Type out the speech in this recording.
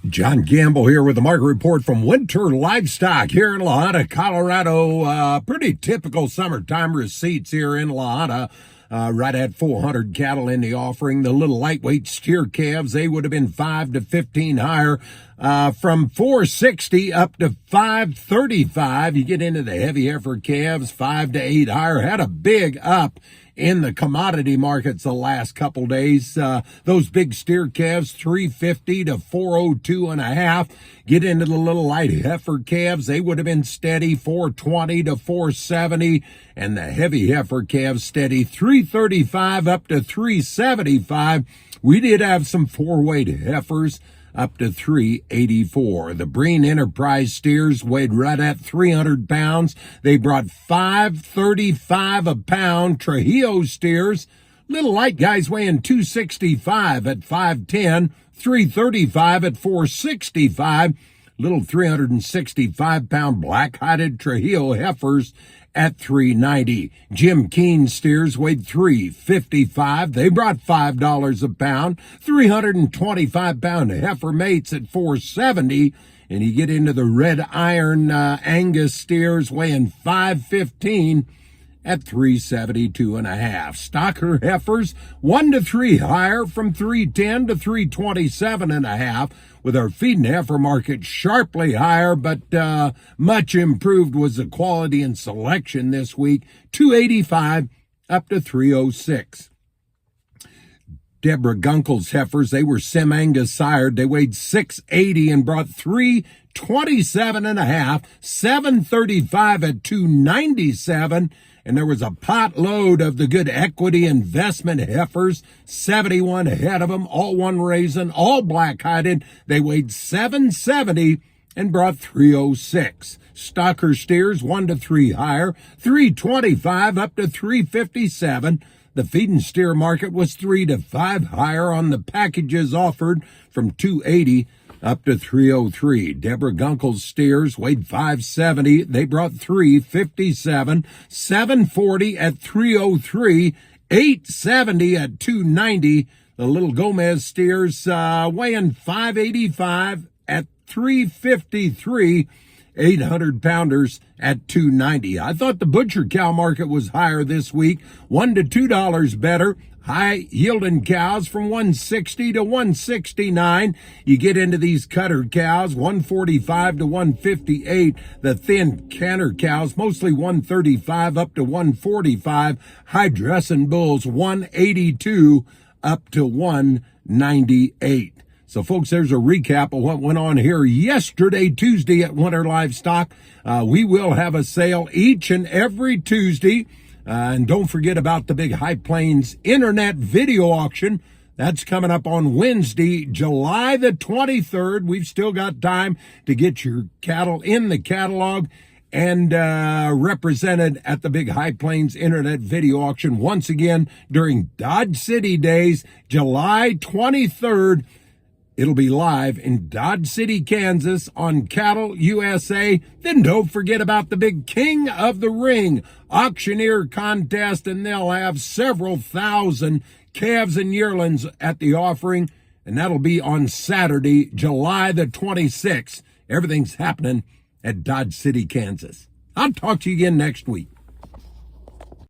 John Gamble here with the market report from Winter Livestock here in La Junta, Colorado. Pretty typical summertime receipts here in La Junta. Right at 400 cattle in the offering. The little lightweight steer calves, they would have been 5 to 15 higher. From 460 up to 535. You get into the heavy heifer calves, 5 to 8 higher. Had a big up in the commodity markets the last couple days. Those big steer calves, 350 to 402 and a half. Get into the little light heifer calves, they would have been steady, 420 to 470. And the heavy heifer calves steady, 335 up to 375. We did have some four-weight heifers up to 384. The Breen Enterprise steers weighed right at 300 pounds. They brought 535 a pound. Trujillo steers, little light guys weighing 265 at 510, 335 at 465. Little 365-pound black-hided Trujillo heifers at 390. Jim Keene steers weighed 355. They brought $5 a pound. 325-pound heifer mates at 470. And you get into the red iron Angus steers weighing 515 at 372 and a half. Stocker heifers 1 to 3 higher from 310 to 327 and a half, with our feed and heifer market sharply higher, but much improved was the quality and selection this week. 285 up to 306. Deborah Gunkel's heifers, they were Sem-Angus sired. They weighed 680 and brought 327 and a half, 735 at 297. And there was a pot load of the good equity investment heifers, 71 ahead of them, all one raisin, all black-hided. They weighed 770 and brought 306. Stocker steers 1 to 3 higher, 325 up to 357. The feed and steer market was 3 to 5 higher on the packages offered from 280 up to 303. Deborah Gunkel's steers weighed 570. They brought 357, 740 at 303, 870 at 290. The little Gomez steers weighing 585 at 353. 800 pounders at 290. I thought the butcher cow market was higher this week, $1 to $2 better. High yielding cows from 160 to 169. You get into these cutter cows, 145 to 158. The thin canner cows, mostly 135 up to 145. High dressing bulls, 182 up to 198. So, folks, there's a recap of what went on here yesterday, Tuesday, at Winter Livestock. We will have a sale each and every Tuesday. And don't forget about the big High Plains Internet video auction. That's coming up on Wednesday, July the 23rd. We've still got time to get your cattle in the catalog and represented at the big High Plains Internet video auction once again during Dodge City Days, July 23rd. It'll be live in Dodge City, Kansas on Cattle USA. Then don't forget about the big King of the Ring auctioneer contest, and they'll have several thousand calves and yearlings at the offering, and that'll be on Saturday, July the 26th. Everything's happening at Dodge City, Kansas. I'll talk to you again next week.